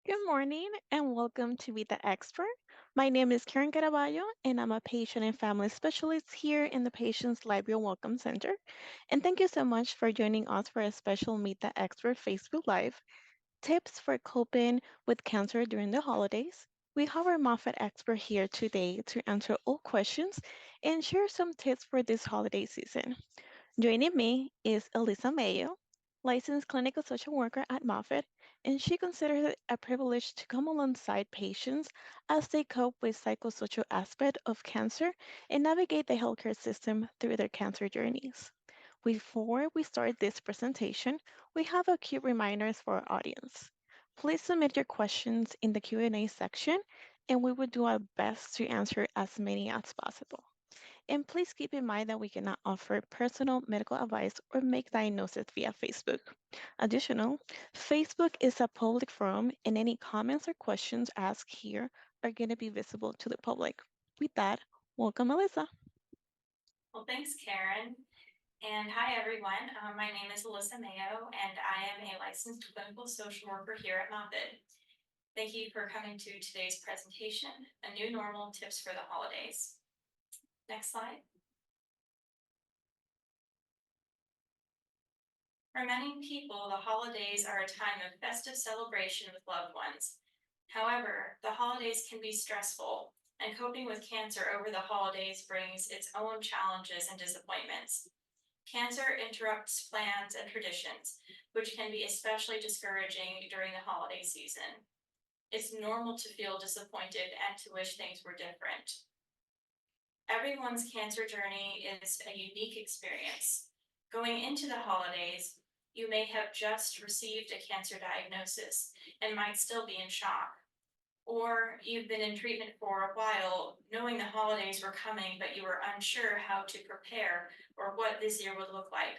Good morning and welcome to Meet the Expert. My name is Karen Caraballo and I'm a patient and family specialist here in the Patients Library Welcome Center. And thank you so much for joining us for a special Meet the Expert Facebook Live tips for coping with cancer during the holidays. We have our Moffitt expert here today to answer all questions and share some tips for this holiday season. Joining me is Elisa Mayo, licensed clinical social worker at Moffitt, and she considers it a privilege to come alongside patients as they cope with psychosocial aspect of cancer and navigate the healthcare system through their cancer journeys. Before we start this presentation, we have a few reminders for our audience. Please submit your questions in the Q&A section, and we will do our best to answer as many as possible. And please keep in mind that we cannot offer personal medical advice or make diagnosis via Facebook. Additional, Facebook is a public forum and any comments or questions asked here are going to be visible to the public. With that, welcome Alyssa. Well, thanks, Karen. And hi, everyone. My name is Alyssa Mayo, and I am a licensed clinical social worker here at Moffitt. Thank you for coming to today's presentation, A New Normal Tips for the Holidays. Next slide. For many people, the holidays are a time of festive celebration with loved ones. However, the holidays can be stressful, and coping with cancer over the holidays brings its own challenges and disappointments. Cancer interrupts plans and traditions, which can be especially discouraging during the holiday season. It's normal to feel disappointed and to wish things were different. Everyone's cancer journey is a unique experience. Going into the holidays, you may have just received a cancer diagnosis and might still be in shock. Or you've been in treatment for a while, knowing the holidays were coming, but you were unsure how to prepare or what this year would look like.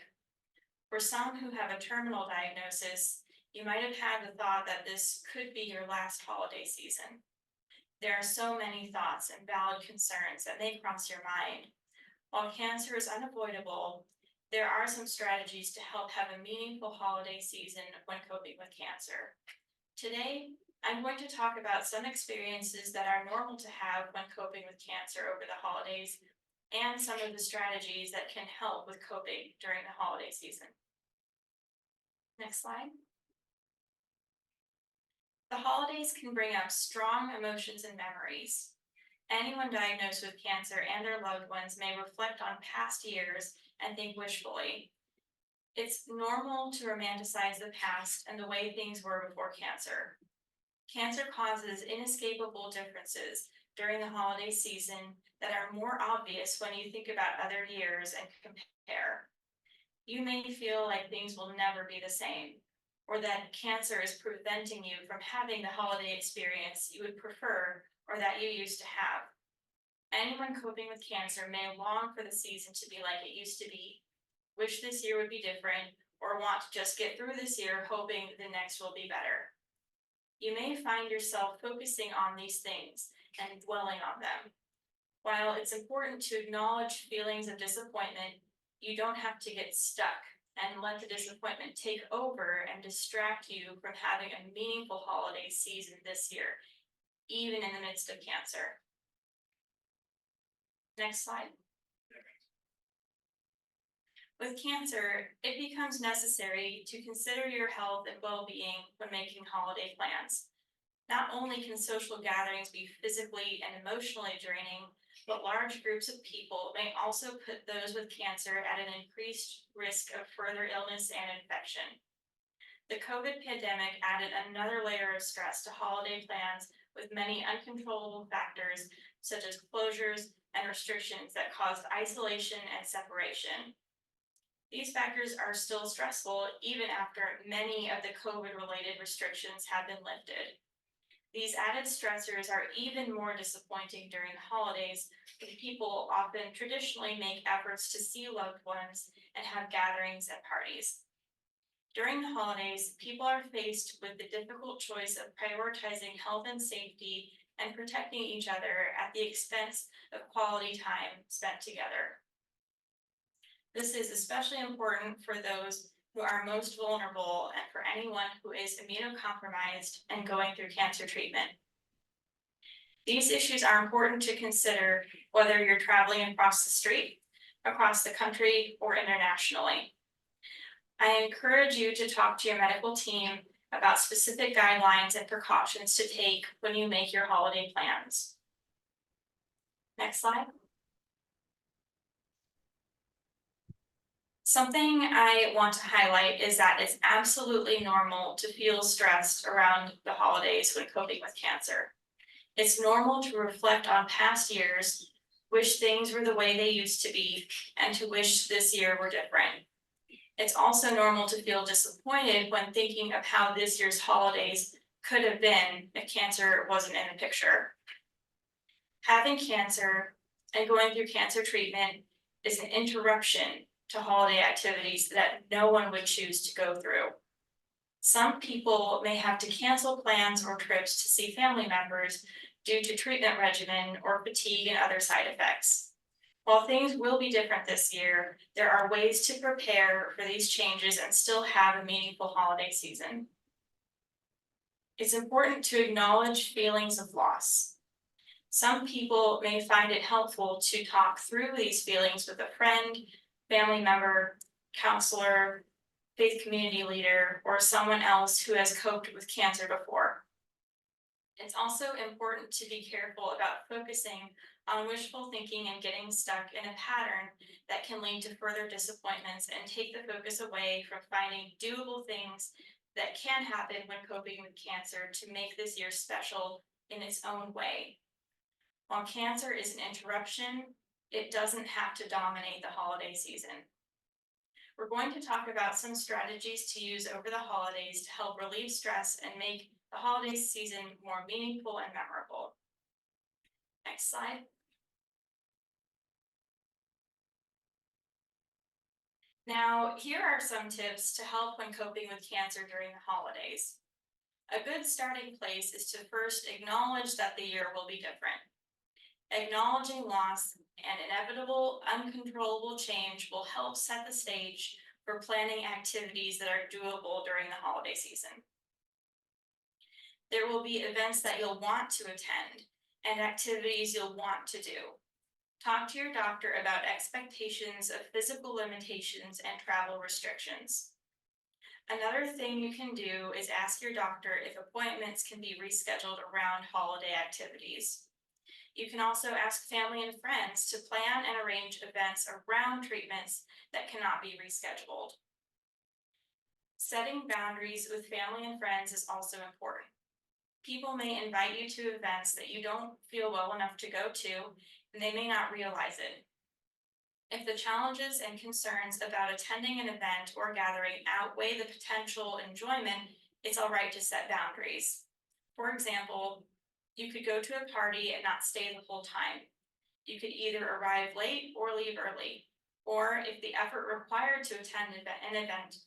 For some who have a terminal diagnosis, you might have had the thought that this could be your last holiday season. There are so many thoughts and valid concerns that may cross your mind. While cancer is unavoidable, there are some strategies to help have a meaningful holiday season when coping with cancer. Today, I'm going to talk about some experiences that are normal to have when coping with cancer over the holidays and some of the strategies that can help with coping during the holiday season. Next slide. The holidays can bring up strong emotions and memories. Anyone diagnosed with cancer and their loved ones may reflect on past years and think wishfully. It's normal to romanticize the past and the way things were before cancer. Cancer causes inescapable differences during the holiday season that are more obvious when you think about other years and compare. You may feel like things will never be the same, or that cancer is preventing you from having the holiday experience you would prefer or that you used to have. Anyone coping with cancer may long for the season to be like it used to be, wish this year would be different, or want to just get through this year hoping the next will be better. You may find yourself focusing on these things and dwelling on them. While it's important to acknowledge feelings of disappointment, you don't have to get stuck and let the disappointment take over and distract you from having a meaningful holiday season this year, even in the midst of cancer. Next slide. With cancer, it becomes necessary to consider your health and well-being when making holiday plans. Not only can social gatherings be physically and emotionally draining, but large groups of people may also put those with cancer at an increased risk of further illness and infection. The COVID pandemic added another layer of stress to holiday plans with many uncontrollable factors such as closures and restrictions that caused isolation and separation. These factors are still stressful even after many of the COVID related restrictions have been lifted. These added stressors are even more disappointing during the holidays when people often traditionally make efforts to see loved ones and have gatherings and parties. During the holidays, people are faced with the difficult choice of prioritizing health and safety and protecting each other at the expense of quality time spent together. This is especially important for those who are most vulnerable and for anyone who is immunocompromised and going through cancer treatment. These issues are important to consider whether you're traveling across the street, across the country, or internationally. I encourage you to talk to your medical team about specific guidelines and precautions to take when you make your holiday plans. Next slide. Something I want to highlight is that it's absolutely normal to feel stressed around the holidays when coping with cancer. It's normal to reflect on past years, wish things were the way they used to be, and to wish this year were different. It's also normal to feel disappointed when thinking of how this year's holidays could have been if cancer wasn't in the picture. Having cancer and going through cancer treatment is an interruption to holiday activities that no one would choose to go through. Some people may have to cancel plans or trips to see family members due to treatment regimen or fatigue and other side effects. While things will be different this year, there are ways to prepare for these changes and still have a meaningful holiday season. It's important to acknowledge feelings of loss. Some people may find it helpful to talk through these feelings with a friend, family member, counselor, faith community leader, or someone else who has coped with cancer before. It's also important to be careful about focusing on wishful thinking and getting stuck in a pattern that can lead to further disappointments and take the focus away from finding doable things that can happen when coping with cancer to make this year special in its own way. While cancer is an interruption, it doesn't have to dominate the holiday season. We're going to talk about some strategies to use over the holidays to help relieve stress and make the holiday season more meaningful and memorable. Next slide. Now, here are some tips to help when coping with cancer during the holidays. A good starting place is to first acknowledge that the year will be different. Acknowledging loss and inevitable, uncontrollable change will help set the stage for planning activities that are doable during the holiday season. There will be events that you'll want to attend and activities you'll want to do. Talk to your doctor about expectations of physical limitations and travel restrictions. Another thing you can do is ask your doctor if appointments can be rescheduled around holiday activities. You can also ask family and friends to plan and arrange events around treatments that cannot be rescheduled. Setting boundaries with family and friends is also important. People may invite you to events that you don't feel well enough to go to, and they may not realize it. If the challenges and concerns about attending an event or gathering outweigh the potential enjoyment, it's all right to set boundaries. For example, you could go to a party and not stay the whole time. You could either arrive late or leave early. Or if the effort required to attend an event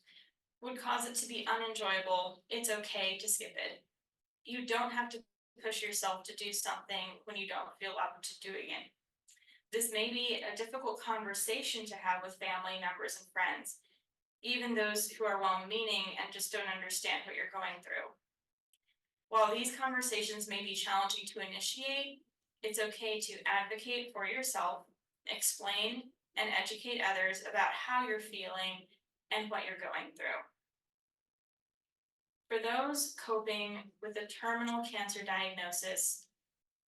would cause it to be unenjoyable, it's okay to skip it. You don't have to push yourself to do something when you don't feel up to doing it. This may be a difficult conversation to have with family members and friends, even those who are well meaning and just don't understand what you're going through. While these conversations may be challenging to initiate, it's okay to advocate for yourself, explain and educate others about how you're feeling and what you're going through. For those coping with a terminal cancer diagnosis,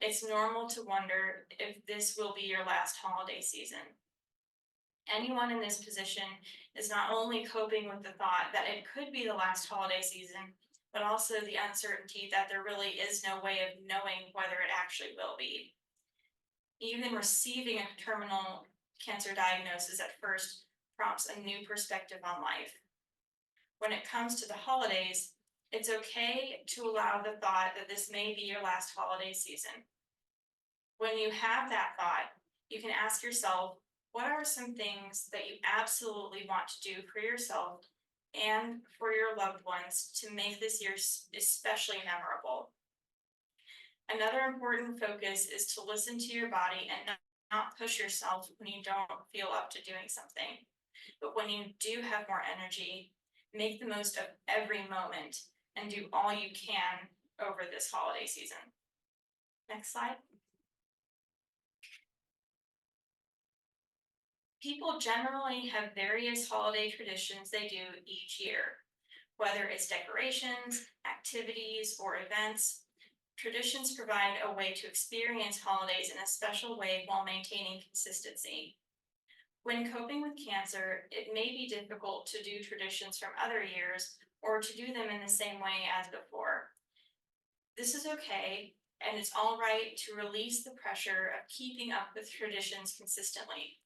it's normal to wonder if this will be your last holiday season. Anyone in this position is not only coping with the thought that it could be the last holiday season, but also the uncertainty that there really is no way of knowing whether it actually will be. Even receiving a terminal cancer diagnosis at first prompts a new perspective on life. When it comes to the holidays, it's okay to allow the thought that this may be your last holiday season. When you have that thought, you can ask yourself, what are some things that you absolutely want to do for yourself and for your loved ones to make this year especially memorable? Another important focus is to listen to your body and not push yourself when you don't feel up to doing something. But when you do have more energy, Make the most of every moment and do all you can over this holiday season. Next slide. People generally have various holiday traditions they do each year, whether it's decorations, activities, or events. Traditions provide a way to experience holidays in a special way while maintaining consistency. When coping with cancer, it may be difficult to do traditions from other years or to do them in the same way as before. This is okay, and it's all right to release the pressure of keeping up with traditions consistently,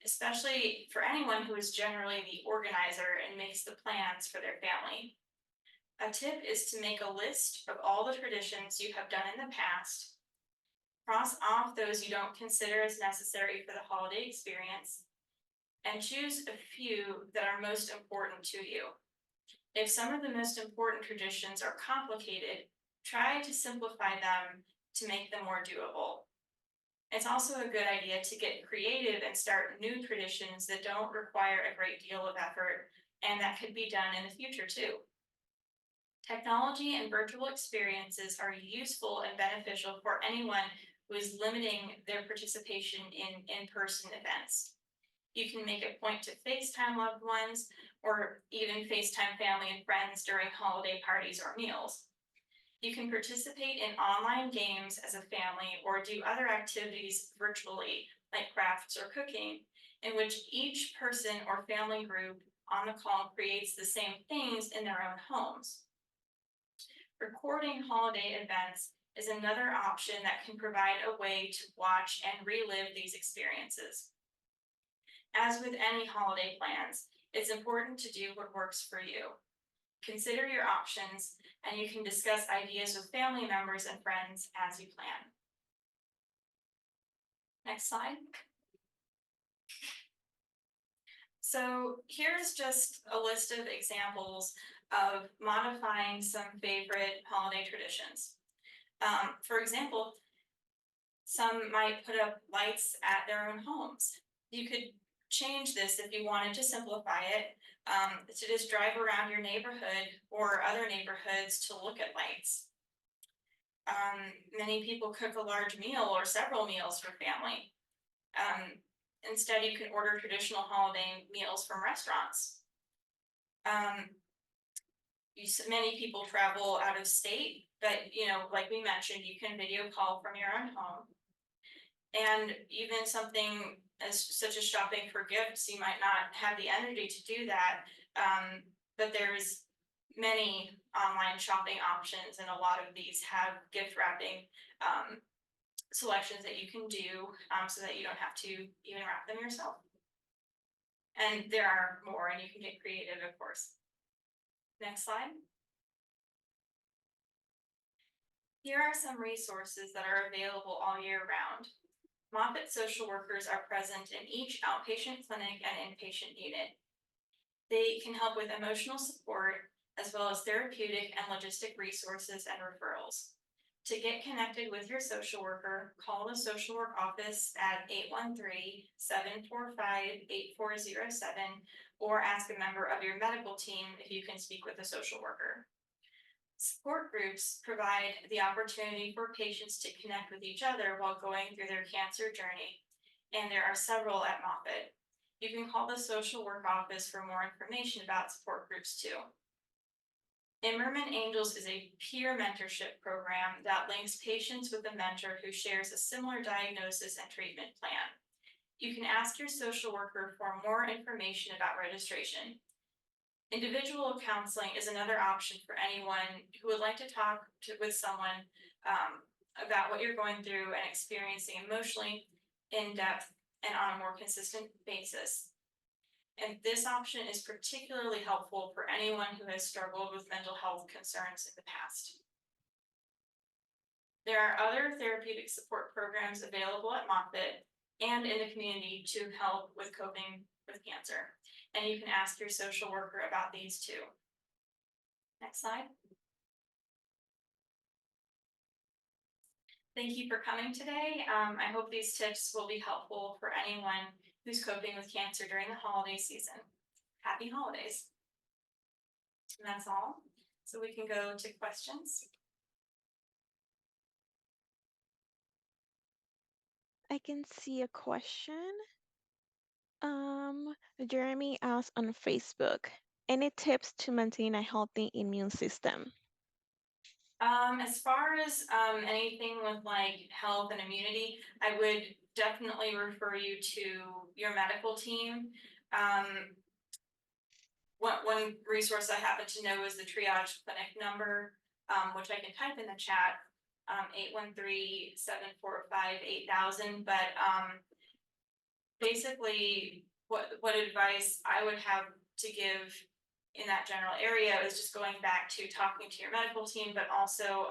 especially for anyone who is generally the organizer and makes the plans for their family. A tip is to make a list of all the traditions you have done in the past, cross off those you don't consider as necessary for the holiday experience, and choose a few that are most important to you. If some of the most important traditions are complicated, try to simplify them to make them more doable. It's also a good idea to get creative and start new traditions that don't require a great deal of effort and that could be done in the future too. Technology and virtual experiences are useful and beneficial for anyone who is limiting their participation in in-person events. You can make a point to FaceTime loved ones or even FaceTime family and friends during holiday parties or meals. You can participate in online games as a family or do other activities virtually, like crafts or cooking, in which each person or family group on the call creates the same things in their own homes. Recording holiday events is another option that can provide a way to watch and relive these experiences. As with any holiday plans, it's important to do what works for you. Consider your options, and you can discuss ideas with family members and friends as you plan. Next slide. So here's just a list of examples of modifying some favorite holiday traditions. For example, some might put up lights at their own homes. You could change this if you wanted to simplify it, to just drive around your neighborhood or other neighborhoods to look at lights. Many people cook a large meal or several meals for family. Um, Instead, you can order traditional holiday meals from restaurants. Um, Many people travel out of state, but like we mentioned, you can video call from your own home. And even something as such as shopping for gifts, you might not have the energy to do that. But there's many online shopping options, and a lot of these have gift wrapping selections that you can do, so that you don't have to even wrap them yourself. And there are more, and you can get creative, of course. Next slide. Here are some resources that are available all year round. Moffitt social workers are present in each outpatient clinic and inpatient unit. They can help with emotional support as well as therapeutic and logistic resources and referrals. To get connected with your social worker, call the social work office at 813-745-8407 or ask a member of your medical team if you can speak with a social worker. Support groups provide the opportunity for patients to connect with each other while going through their cancer journey, and there are several at Moffitt. You can call the social work office for more information about support groups too. Immerman Angels is a peer mentorship program that links patients with a mentor who shares a similar diagnosis and treatment plan. You can ask your social worker for more information about registration. Individual counseling is another option for anyone who would like to talk with someone about what you're going through and experiencing emotionally, in depth, and on a more consistent basis. And this option is particularly helpful for anyone who has struggled with mental health concerns in the past. There are other therapeutic support programs available at Moffitt and in the community to help with coping with cancer. And you can ask your social worker about these too. Next slide. Thank you for coming today. I hope these tips will be helpful for anyone who's coping with cancer during the holiday season. Happy holidays. And that's all. So we can go to questions. I can see a question. Jeremy asked on Facebook, any tips to maintain a healthy immune system? As far as anything with like health and immunity, I would definitely refer you to your medical team. Um, one resource I happen to know is the triage clinic number, which I can type in the chat, 813-745-8000. But basically, what advice I would have to give in that general area is just going back to talking to your medical team, but also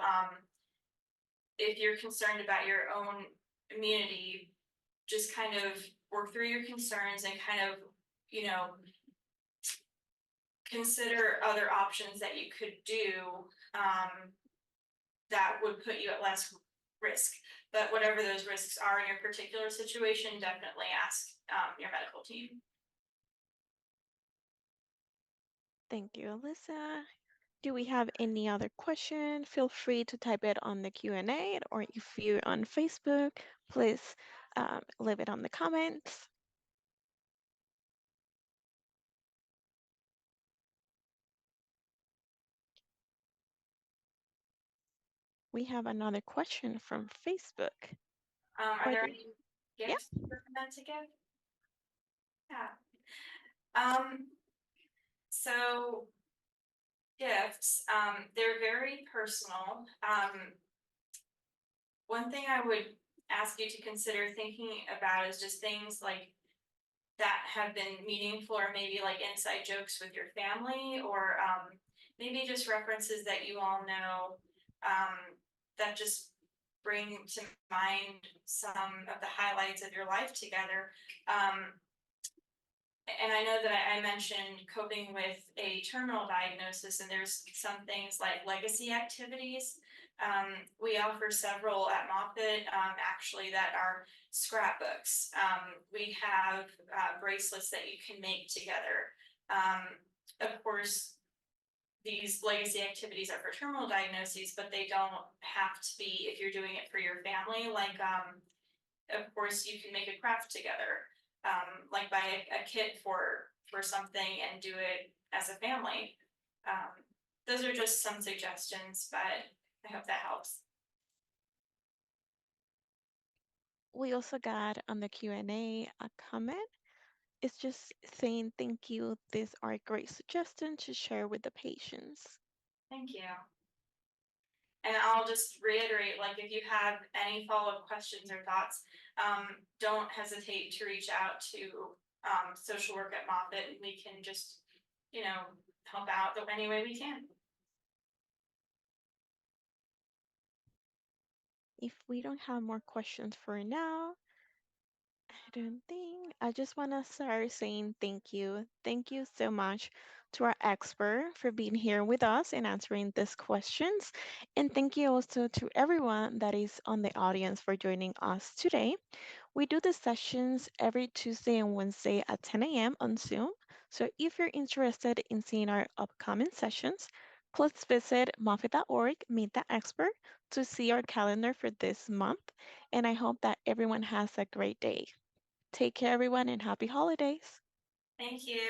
if you're concerned about your own immunity, just kind of work through your concerns and kind of, you know, consider other options that you could do that would put you at less risk. But whatever those risks are in your particular situation, definitely ask your medical team. Thank you, Alyssa. Do we have any other question? Feel free to type it on the Q&A, or if you're on Facebook, please leave it on the comments. We have another question from Facebook. Are Are there there? any Yeah, gifts you recommend to give? Yeah. Um, so gifts, they're very personal. One thing I would ask you to consider thinking about is just things like that have been meaningful, or maybe like inside jokes with your family, or maybe just references that you all know that just bring to mind some of the highlights of your life together. And I know that I mentioned coping with a terminal diagnosis, and there's some things like legacy activities. We offer several at Moffitt, actually, that are scrapbooks. We have bracelets that you can make together. Of course, these legacy activities are for terminal diagnoses, but they don't have to be if you're doing it for your family. Like, of course, you can make a craft together, like buy a kit for something and do it as a family. Um, those are just some suggestions, but I hope that helps. we also got on the Q&A a comment. It's just saying thank you. These are great suggestions to share with the patients. Thank you. And I'll just reiterate, like, if you have any follow-up questions or thoughts, don't hesitate to reach out to social work at Moffitt, and we can just, help out the any way we can. If we don't have more questions for now, I don't think. I just want to start saying thank you. Thank you so much to our expert for being here with us and answering these questions. And thank you also to everyone that is on the audience for joining us today. We do the sessions every Tuesday and Wednesday at 10 a.m. on Zoom. So if you're interested in seeing our upcoming sessions, please visit Moffitt.org, meet the expert to see our calendar for this month. And I hope that everyone has a great day. Take care, everyone, and happy holidays. Thank you.